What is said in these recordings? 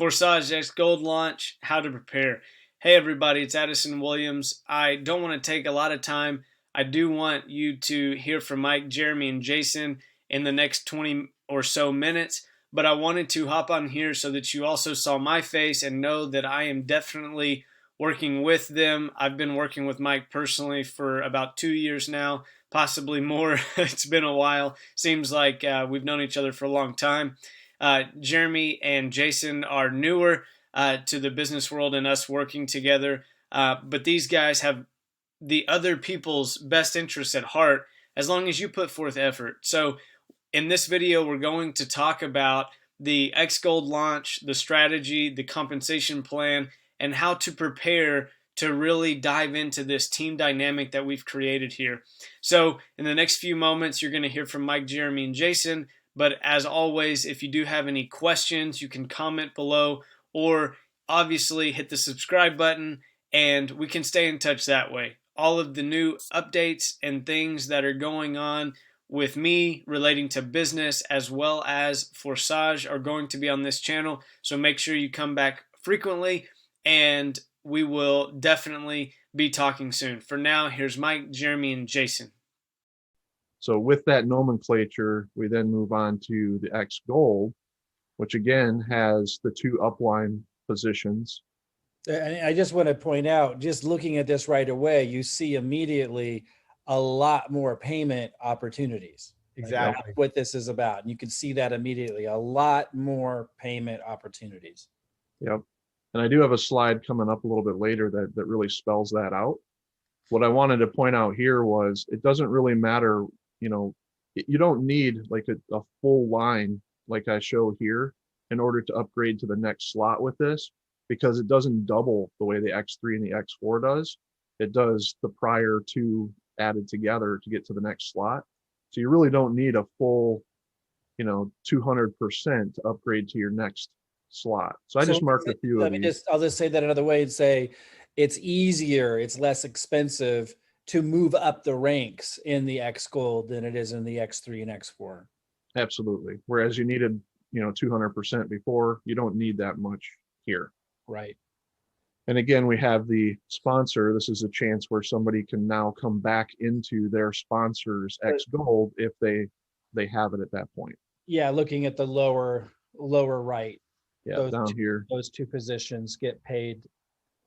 Forsage XGold launch, how to prepare. Hey everybody, it's Addison Williams. I don't want to take a lot of time. I do want you to hear from Mike, Jeremy, and Jason in the next 20 or so minutes, but I wanted to hop on here so that you also saw my face and know that I am definitely working with them. I've been working with Mike personally for about 2 years now, possibly more. It's been a while. Seems like we've known each other for a long time. Jeremy and Jason are newer to the business world and us working together, but these guys have the other people's best interests at heart as long as you put forth effort. So in this video, we're going to talk about the XGold launch, the strategy, the compensation plan, and how to prepare to really dive into this team dynamic that we've created here. So in the next few moments, you're going to hear from Mike, Jeremy, and Jason. But as always, if you do have any questions, you can comment below or obviously hit the subscribe button and we can stay in touch that way. All of the new updates and things that are going on with me relating to business as well as Forsage are going to be on this channel. So make sure you come back frequently and we will definitely be talking soon. For now, here's Mike, Jeremy, and Jason. So with that nomenclature, we then move on to the XGold, which again has the two upline positions. I just want to point out, just looking at this right away, you see immediately a lot more payment opportunities. Exactly. Like what this is about. And you can see that immediately, a lot more payment opportunities. Yep. And I do have a slide coming up a little bit later that really spells that out. What I wanted to point out here was it doesn't really matter. You don't need like a full line like I show here in order to upgrade to the next slot with this, because it doesn't double the way the X3 and the X4 does. It does the prior two added together to get to the next slot. So you really don't need a full, 200% to upgrade to your next slot. So I just marked a few of these. I'll just say that another way and say it's easier, it's less expensive to move up the ranks in the XGold than it is in the X3 and X4. Absolutely. Whereas you needed, 200% before, you don't need that much here. Right. And again, we have the sponsor. This is a chance where somebody can now come back into their sponsor's XGold if they have it at that point. Yeah, looking at the lower right. Yeah, down here. Those two positions get paid.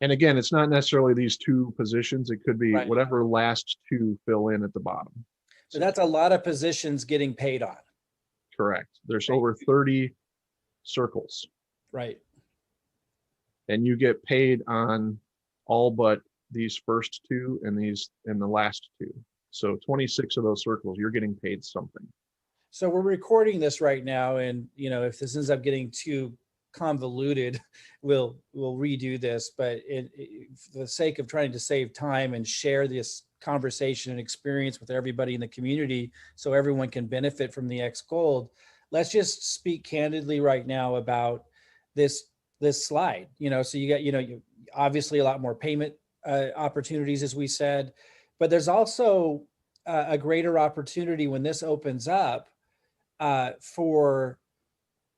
And again, it's not necessarily these two positions. It could be whatever last two fill in at the bottom. So that's a lot of positions getting paid on. Correct. There's over 30 circles. Right. And you get paid on all but these first two and the last two. So 26 of those circles, you're getting paid something. So we're recording this right now. And, if this ends up getting too convoluted, we'll redo this, but for the sake of trying to save time and share this conversation and experience with everybody in the community so everyone can benefit from the XGold, let's just speak candidly right now about this slide. So you got obviously a lot more payment opportunities, as we said, but there's also a greater opportunity when this opens up for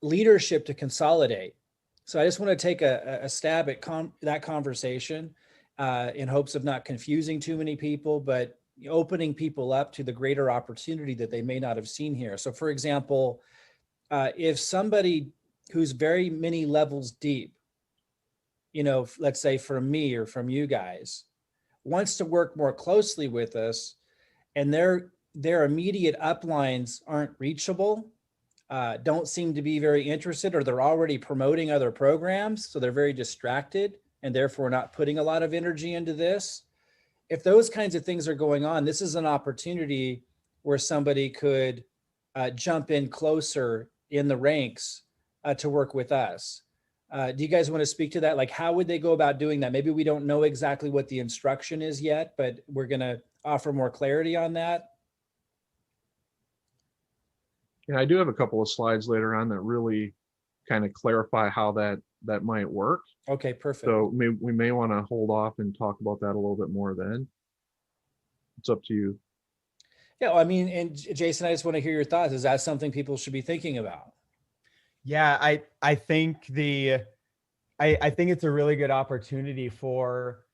leadership to consolidate. So I just want to take a stab at that conversation in hopes of not confusing too many people, but opening people up to the greater opportunity that they may not have seen here. So for example, if somebody who's very many levels deep, let's say from me or from you guys, wants to work more closely with us and their immediate uplines aren't reachable, don't seem to be very interested, or they're already promoting other programs, so they're very distracted and therefore not putting a lot of energy into this. If those kinds of things are going on, this is an opportunity where somebody could jump in closer in the ranks to work with us. Do you guys want to speak to that? Like, how would they go about doing that? Maybe we don't know exactly what the instruction is yet, but we're going to offer more clarity on that. Yeah, I do have a couple of slides later on that really kind of clarify how that might work. Okay, perfect. So we may want to hold off and talk about that a little bit more then. It's up to you. Yeah, well, I mean, and Jason, I just want to hear your thoughts. Is that something people should be thinking about? Yeah, I think the I think it's a really good opportunity for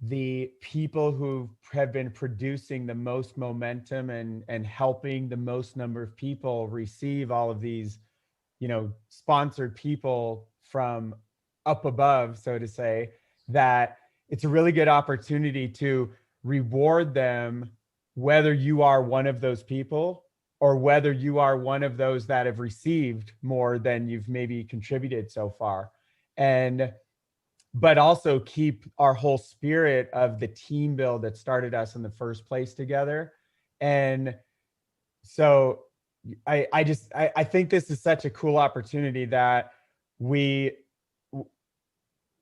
the people who have been producing the most momentum and helping the most number of people receive all of these, sponsored people from up above, so to say, that it's a really good opportunity to reward them, whether you are one of those people or whether you are one of those that have received more than you've maybe contributed so far. And but also keep our whole spirit of the team build that started us in the first place together. And so I think this is such a cool opportunity that we,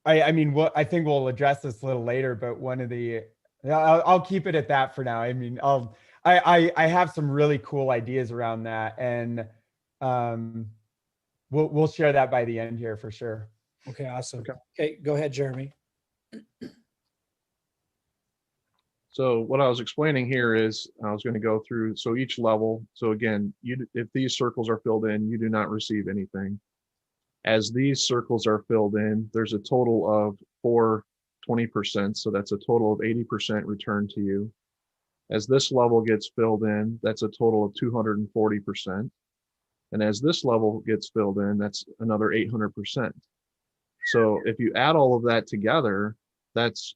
I mean, I think we'll address this a little later, but one of the, I'll keep it at that for now. I mean, I have some really cool ideas around that, and we'll share that by the end here for sure. Okay, awesome. Okay. Okay, go ahead, Jeremy. So what I was explaining here is I was going to go through, so each level, so again, if these circles are filled in, you do not receive anything. As these circles are filled in, there's a total of 20%, so that's a total of 80% returned to you. As this level gets filled in, that's a total of 240%. And as this level gets filled in, that's another 800%. So if you add all of that together, that's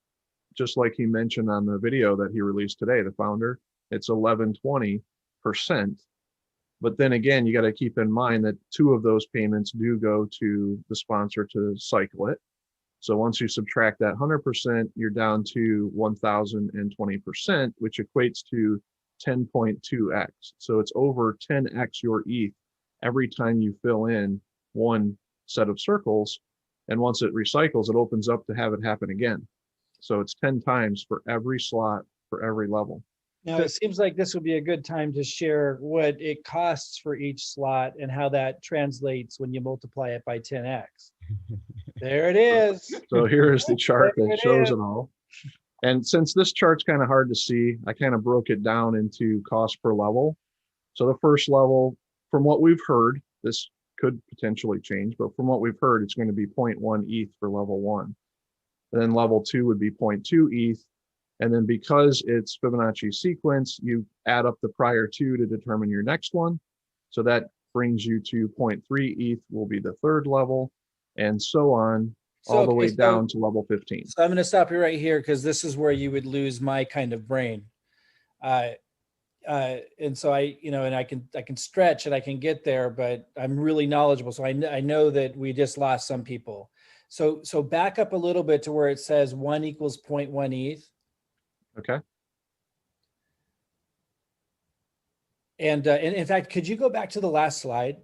just like he mentioned on the video that he released today, the founder, it's 1120%. But then again, you got to keep in mind that 2 of those payments do go to the sponsor to cycle it. So once you subtract that 100%, you're down to 1020%, which equates to 10.2x. So it's over 10x your ETH every time you fill in one set of circles. And once it recycles, it opens up to have it happen again. So it's 10 times for every slot for every level. Now, it seems like this would be a good time to share what it costs for each slot and how that translates when you multiply it by 10x. There it is. So here is the chart that shows it all. And since this chart's kind of hard to see, I kind of broke it down into cost per level. So the first level, from what we've heard, this could potentially change, but from what we've heard, it's going to be 0.1 ETH for level 1. And then level 2 would be 0.2 ETH. And then because it's Fibonacci sequence, you add up the prior 2 to determine your next one. So that brings you to 0.3 ETH will be the third level, and so on, all the way down to level 15. So I'm going to stop you right here because this is where you would lose my kind of brain. And so and I can stretch and I can get there, but I'm really knowledgeable. So I know that we just lost some people. So back up a little bit to where it says 1 equals 0.1 ETH. Okay. And in fact, could you go back to the last slide?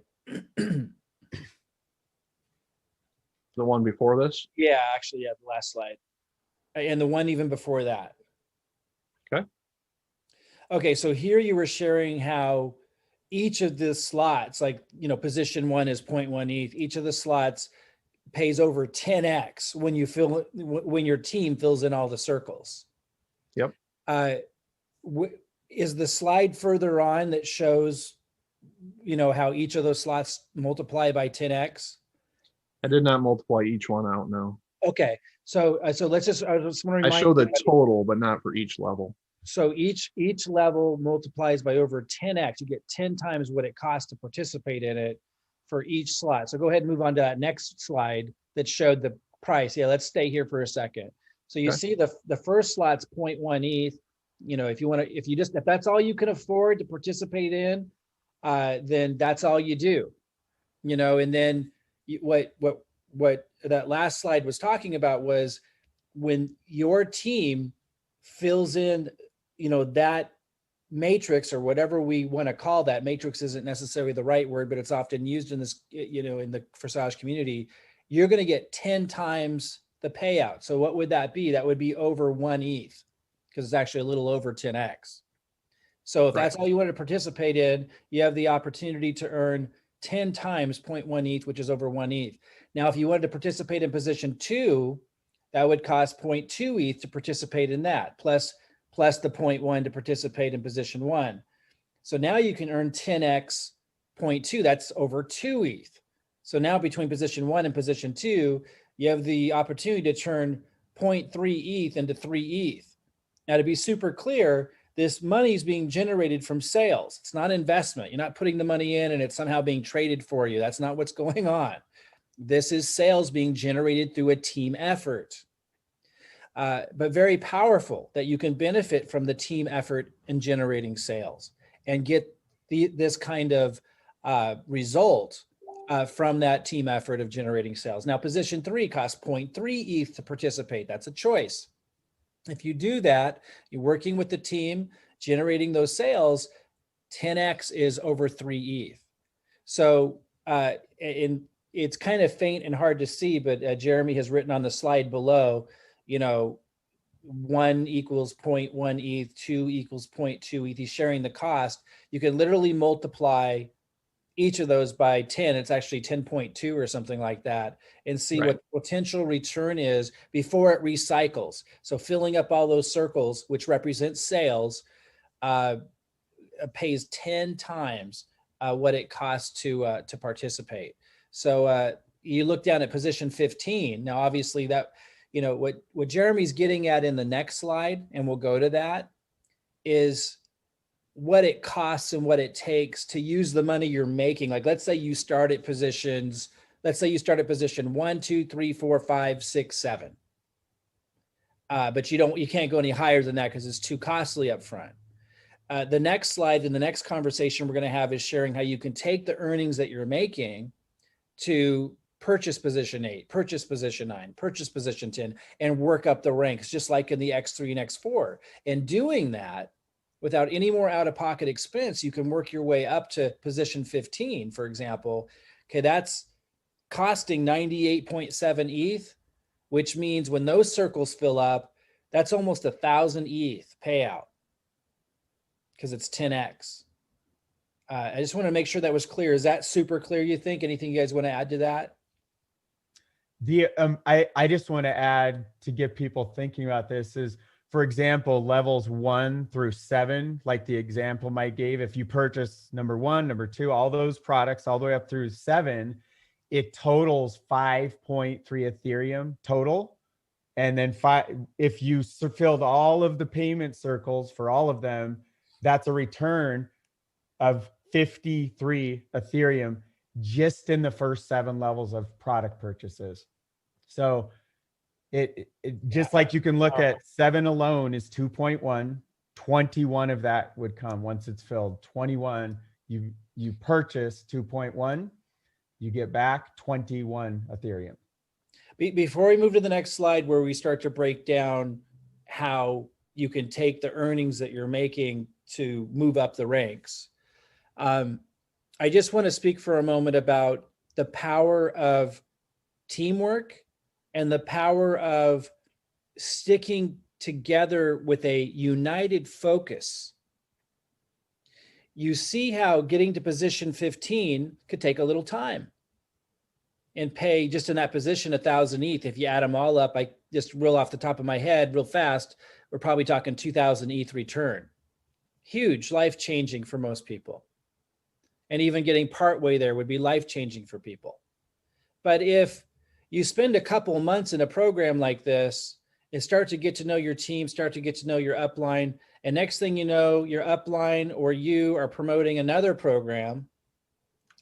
The one before this? Yeah, actually, yeah, the last slide. And the one even before that. Okay. Okay, so here you were sharing how each of the slots, like, position 1 is 0.1 ETH. Each of the slots pays over 10x when your team fills in all the circles. Yep. Is the slide further on that shows, how each of those slots multiply by 10x? I did not multiply each one out, no. Okay, so let's just. I was wondering. I show the total, but not for each level. So each level multiplies by over 10x. You get 10 times what it costs to participate in it for each slot. So go ahead and move on to that next slide that showed the price. Yeah, let's stay here for a second. So you see the first slot's 0.1 ETH. If that's all you can afford to participate in, then that's all you do. And then what that last slide was talking about was when your team fills in, that matrix or whatever we want to call that. Matrix isn't necessarily the right word, but it's often used in this, in the Forsage community. You're going to get 10 times the payout. So what would that be? That would be over 1 ETH, because it's actually a little over 10x. So if that's all you want to participate in, you have the opportunity to earn 10 times 0.1 ETH, which is over 1 ETH. Now, if you wanted to participate in position 2, that would cost 0.2 ETH to participate in that, plus the 0.1 to participate in position 1. So now you can earn 10x 0.2, that's over 2 ETH. So now between position 1 and position 2, you have the opportunity to turn 0.3 ETH into 3 ETH. Now, to be super clear, this money is being generated from sales. It's not investment. You're not putting the money in and it's somehow being traded for you. That's not what's going on. This is sales being generated through a team effort. But very powerful that you can benefit from the team effort in generating sales and get this kind of result from that team effort of generating sales. Now, position 3 costs 0.3 ETH to participate. That's a choice. If you do that, you're working with the team, generating those sales, 10x is over 3 ETH. So it's kind of faint and hard to see, but Jeremy has written on the slide below, 1 equals 0.1 ETH, 2 equals 0.2 ETH. He's sharing the cost. You can literally multiply each of those by 10. It's actually 10.2 or something like that, and see what potential return is before it recycles. So filling up all those circles, which represents sales, pays 10 times what it costs to participate. So you look down at position 15. Now, obviously that, what Jeremy's getting at in the next slide, and we'll go to that, is what it costs and what it takes to use the money you're making. Like, let's say you start at position 1, 2, 3, 4, 5, 6, 7. But you can't go any higher than that because it's too costly up front. The next slide in the next conversation we're going to have is sharing how you can take the earnings that you're making to purchase position 8, purchase position 9, purchase position 10, and work up the ranks, just like in the X3 and X4. And doing that without any more out-of-pocket expense, you can work your way up to position 15, for example. Okay, that's costing 98.7 ETH, which means when those circles fill up, that's almost 1,000 ETH payout because it's 10x. I just want to make sure that was clear. Is that super clear, you think? Anything you guys want to add to that? I just want to add, to get people thinking about this, is, for example, levels 1 through 7, like the example Mike gave, if you purchase number 1, number 2, all those products all the way up through 7, it totals 5.3 Ethereum total. And then if you filled all of the payment circles for all of them, that's a return of 53 Ethereum just in the first 7 levels of product purchases. So it just like you can look at 7 alone is 2.1, 21 of that would come once it's filled. 21, you purchase 2.1, you get back 21 Ethereum. Before we move to the next slide, where we start to break down how you can take the earnings that you're making to move up the ranks, I just want to speak for a moment about the power of teamwork and the power of sticking together with a united focus. You see how getting to position 15 could take a little time and pay, just in that position, 1,000 ETH. If you add them all up, I just real off the top of my head real fast, we're probably talking 2,000 ETH return. Huge, life-changing for most people. And even getting partway there would be life-changing for people. But if you spend a couple months in a program like this and start to get to know your team, start to get to know your upline, and next thing you know, your upline or you are promoting another program,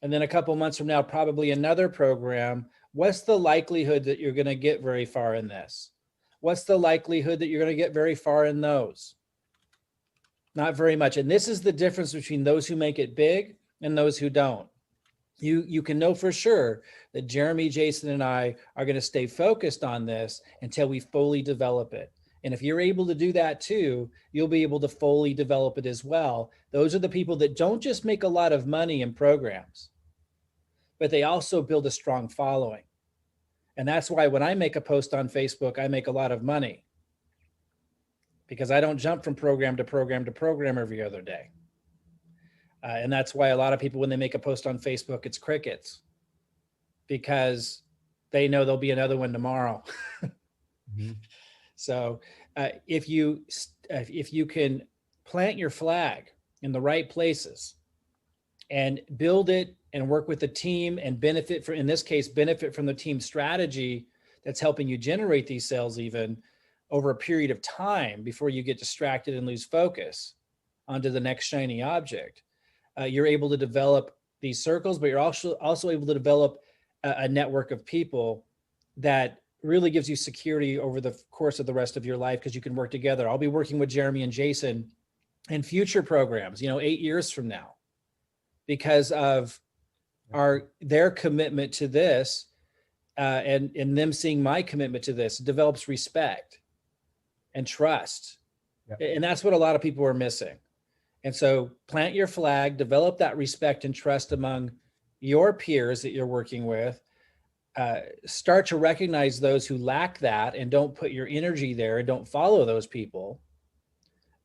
and then a couple months from now, probably another program, what's the likelihood that you're going to get very far in this? What's the likelihood that you're going to get very far in those? Not very much. And this is the difference between those who make it big and those who don't. You can know for sure that Jeremy, Jason, and I are going to stay focused on this until we fully develop it. And if you're able to do that too, you'll be able to fully develop it as well. Those are the people that don't just make a lot of money in programs, but they also build a strong following. And that's why when I make a post on Facebook, I make a lot of money, because I don't jump from program to program to program every other day. And that's why a lot of people, when they make a post on Facebook, it's crickets, because they know there'll be another one tomorrow. Mm-hmm. So if you can plant your flag in the right places and build it and work with the team and benefit from, in this case, benefit from the team strategy that's helping you generate these cells even over a period of time before you get distracted and lose focus onto the next shiny object. You're able to develop these circles, but you're also able to develop a network of people that really gives you security over the course of the rest of your life, because you can work together. I'll be working with Jeremy and Jason in future programs, 8 years from now, because of their commitment to this, and them seeing my commitment to this. It develops respect and trust. Yep. And that's what a lot of people are missing. And so plant your flag, develop that respect and trust among your peers that you're working with. Start to recognize those who lack that and don't put your energy there, and don't follow those people,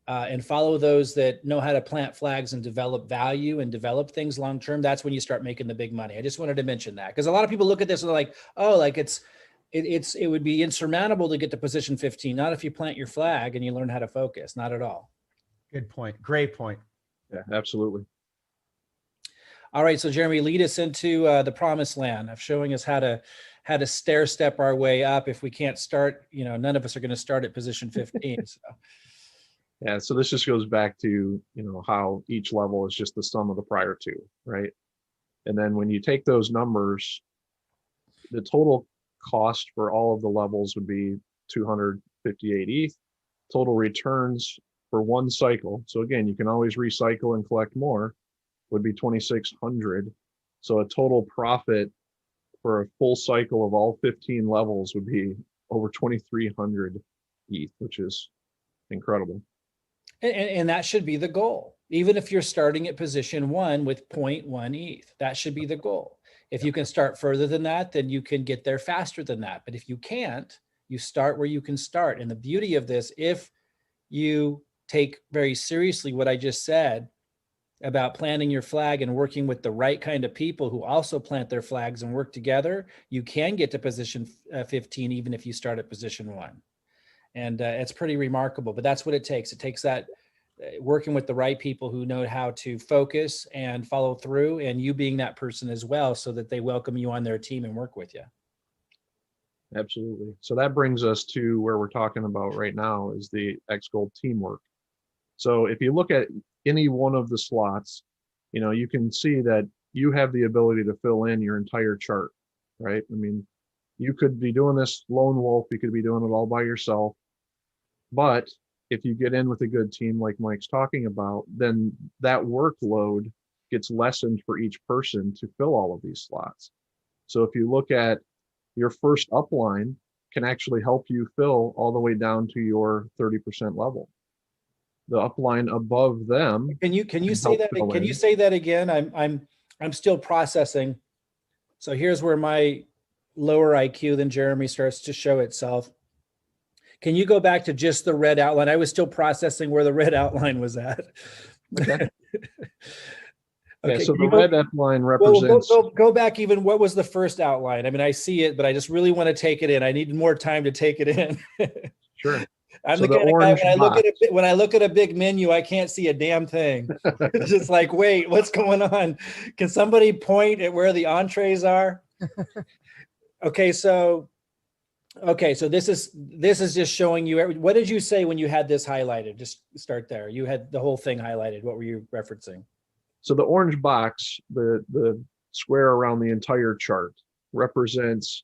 and follow those that know how to plant flags and develop value and develop things long term. That's when you start making the big money. I just wanted to mention that, because a lot of people look at this and they're like, oh, like it would be insurmountable to get to position 15. Not if you plant your flag and you learn how to focus. Not at all. Good point. Great point. Yeah, absolutely. All right, so Jeremy, lead us into the promised land of showing us how to stair step our way up. If we can't start, none of us are going to start at position 15. So. Yeah, so this just goes back to, how each level is just the sum of the prior two, right? And then when you take those numbers, the total cost for all of the levels would be 258 ETH. Total returns for one cycle, so again, you can always recycle and collect more, would be 2,600. So a total profit for a full cycle of all 15 levels would be over 2,300 ETH, which is incredible. And that should be the goal. Even if you're starting at position 1 with 0.1 ETH, that should be the goal. If you can start further than that, then you can get there faster than that. But if you can't, you start where you can start. And the beauty of this, if you take very seriously what I just said about planting your flag and working with the right kind of people who also plant their flags and work together, you can get to position 15, even if you start at position 1. And it's pretty remarkable, but that's what it takes. It takes that working with the right people who know how to focus and follow through, and you being that person as well, so that they welcome you on their team and work with you. Absolutely. So that brings us to where we're talking about right now, is the XGold teamwork. So if you look at any one of the slots, you can see that you have the ability to fill in your entire chart, right? I mean, you could be doing this lone wolf, you could be doing it all by yourself. But if you get in with a good team like Mike's talking about, then that workload gets lessened for each person to fill all of these slots. So if you look at your first upline, can actually help you fill all the way down to your 30% level. The upline above them. Can you say that? Can you say that again? I'm still processing. So here's where my lower IQ than Jeremy starts to show itself. Can you go back to just the red outline? I was still processing where the red outline was at. Okay. Okay, yeah, so the red outline represents. Go back even. What was the first outline? I mean, I see it, but I just really want to take it in. I need more time to take it in. Sure. I'm so the kind of guy, when I look at a big menu, I can't see a damn thing. It's just like, wait, what's going on? Can somebody point at where the entrees are? Okay, so this is just showing you. What did you say when you had this highlighted? Just start there. You had the whole thing highlighted. What were you referencing? So the orange box, the square around the entire chart, represents,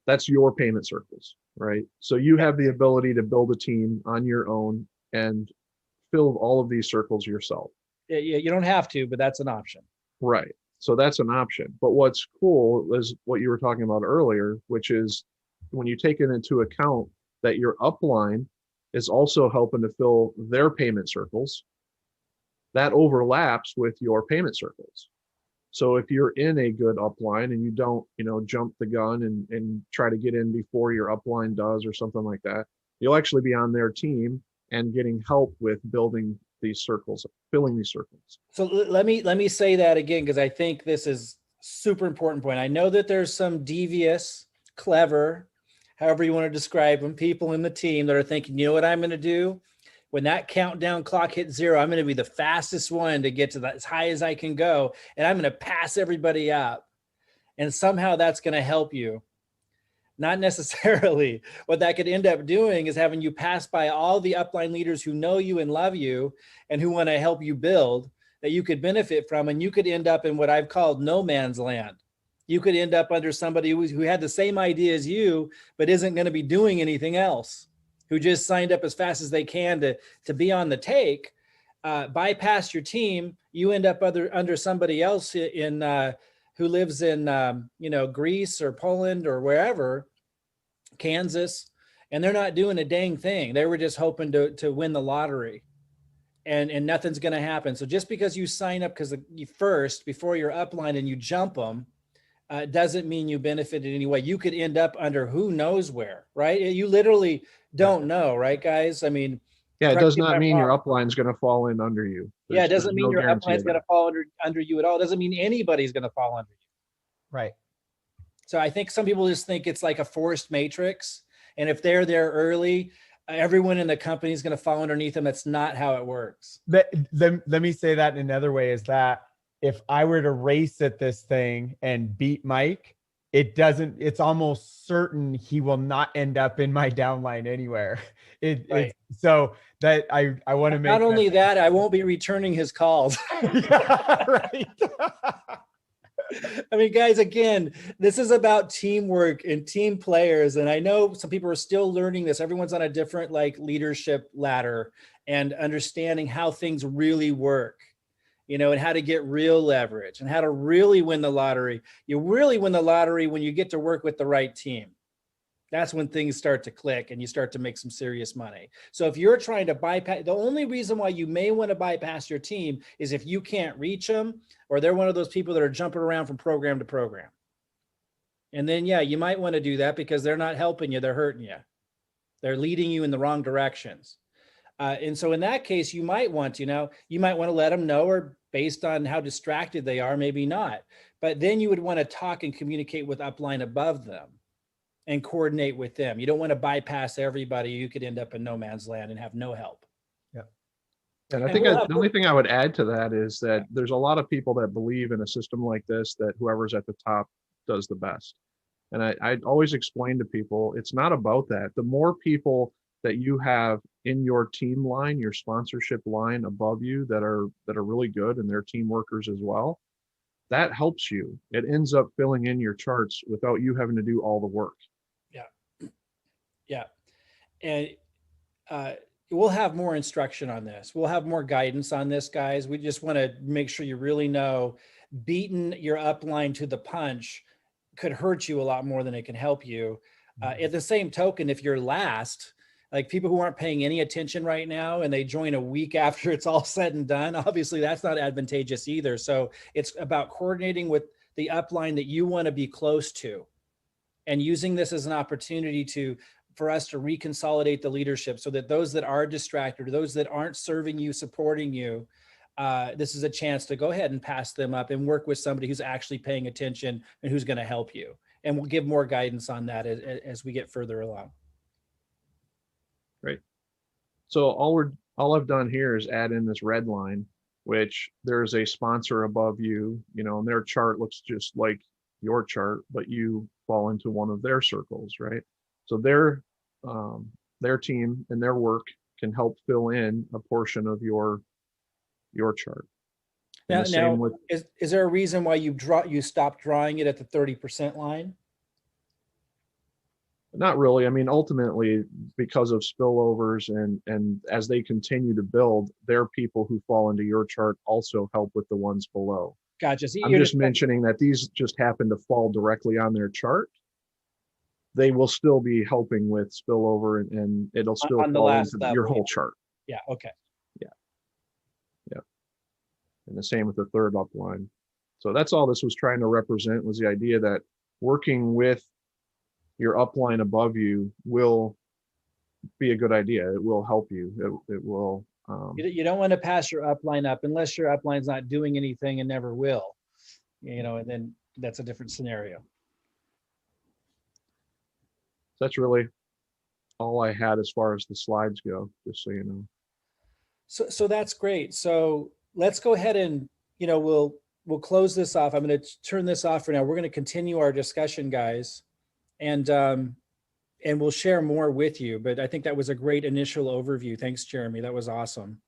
that's your payment circles, right? So you have the ability to build a team on your own and fill all of these circles yourself. Yeah, you don't have to, but that's an option. Right. So that's an option. But what's cool is what you were talking about earlier, which is when you take it into account that your upline is also helping to fill their payment circles, that overlaps with your payment circles. So if you're in a good upline and you don't, jump the gun and try to get in before your upline does or something like that, you'll actually be on their team and getting help with building these circles, filling these circles. So let me say that again, because I think this is super important point. I know that there's some devious, clever, however you want to describe them, people in the team that are thinking, you know what I'm going to do? When that countdown clock hits 0, I'm going to be the fastest one to get to that, as high as I can go. And I'm going to pass everybody up. And somehow that's going to help you. Not necessarily. What that could end up doing is having you pass by all the upline leaders who know you and love you and who want to help you build, that you could benefit from. And you could end up in what I've called no man's land. You could end up under somebody who had the same idea as you, but isn't going to be doing anything else, who just signed up as fast as they can to be on the take, bypass your team. You end up under somebody else who lives in Greece or Poland or wherever, Kansas, and they're not doing a dang thing. They were just hoping to win the lottery, and nothing's going to happen. So just because you sign up before your upline and you jump them, doesn't mean you benefited anyway. You could end up under who knows where, right? You literally don't know, right, guys? I mean, yeah, it does not mean your upline is going to fall in under you. It doesn't mean your upline is going to fall under you at all. It doesn't mean anybody's going to fall under you. Right. So I think some people just think it's like a forced matrix. And if they're there early, everyone in the company is going to fall underneath them. That's not how it works. Let me say that in another way, is that if I were to race at this thing and beat Mike, it's almost certain he will not end up in my downline anywhere. So that I want to make. Not only that, I won't be returning his calls. Yeah, right. I mean, guys, again, this is about teamwork and team players. And I know some people are still learning this. Everyone's on a different leadership ladder and understanding how things really work, and how to get real leverage and how to really win the lottery. You really win the lottery when you get to work with the right team. That's when things start to click and you start to make some serious money. So if you're trying to bypass, the only reason why you may want to bypass your team is if you can't reach them, or they're one of those people that are jumping around from program to program. And then, you might want to do that because they're not helping you. They're hurting you. They're leading you in the wrong directions. And so in that case, you might want to let them know, or based on how distracted they are, maybe not. But then you would want to talk and communicate with upline above them and coordinate with them. You don't want to bypass everybody. You could end up in no man's land and have no help. Yeah. And I think the only thing I would add to that is that there's a lot of people that believe in a system like this, that whoever's at the top does the best. And I always explain to people, it's not about that. The more people that you have in your team line, your sponsorship line above you that are really good, and they're team workers as well, that helps you. It ends up filling in your charts without you having to do all the work. Yeah. And we'll have more instruction on this. We'll have more guidance on this, guys. We just want to make sure you really know beating your upline to the punch could hurt you a lot more than it can help you. At the same token, if you're last, like people who aren't paying any attention right now and they join a week after it's all said and done, obviously that's not advantageous either. So it's about coordinating with the upline that you want to be close to, and using this as an opportunity for us to reconsolidate the leadership, so that those that are distracted, or those that aren't serving you, supporting you, this is a chance to go ahead and pass them up and work with somebody who's actually paying attention and who's going to help you. And we'll give more guidance on that as we get further along. Great. So all I've done here is add in this red line, which there's a sponsor above you, and their chart looks just like your chart, but you fall into one of their circles, right? So their team and their work can help fill in a portion of your chart. Now, is there a reason why you stopped drawing it at the 30% line? Not really. I mean, ultimately, because of spillovers and as they continue to build, their people who fall into your chart also help with the ones below. Gotcha. So I'm just mentioning that these just happen to fall directly on their chart. They will still be helping with spillover, and it'll still fall into your whole chart. Yeah. Okay. Yeah. And the same with the third upline. So that's all this was trying to represent, was the idea that working with your upline above you will be a good idea. It will help you. It will. You don't want to pass your upline up unless your upline's not doing anything and never will, and then that's a different scenario. That's really all I had as far as the slides go, just so you know. So that's great. So let's go ahead and, we'll close this off. I'm going to turn this off for now. We're going to continue our discussion, guys. and we'll share more with you. But I think that was a great initial overview. Thanks, Jeremy. That was awesome.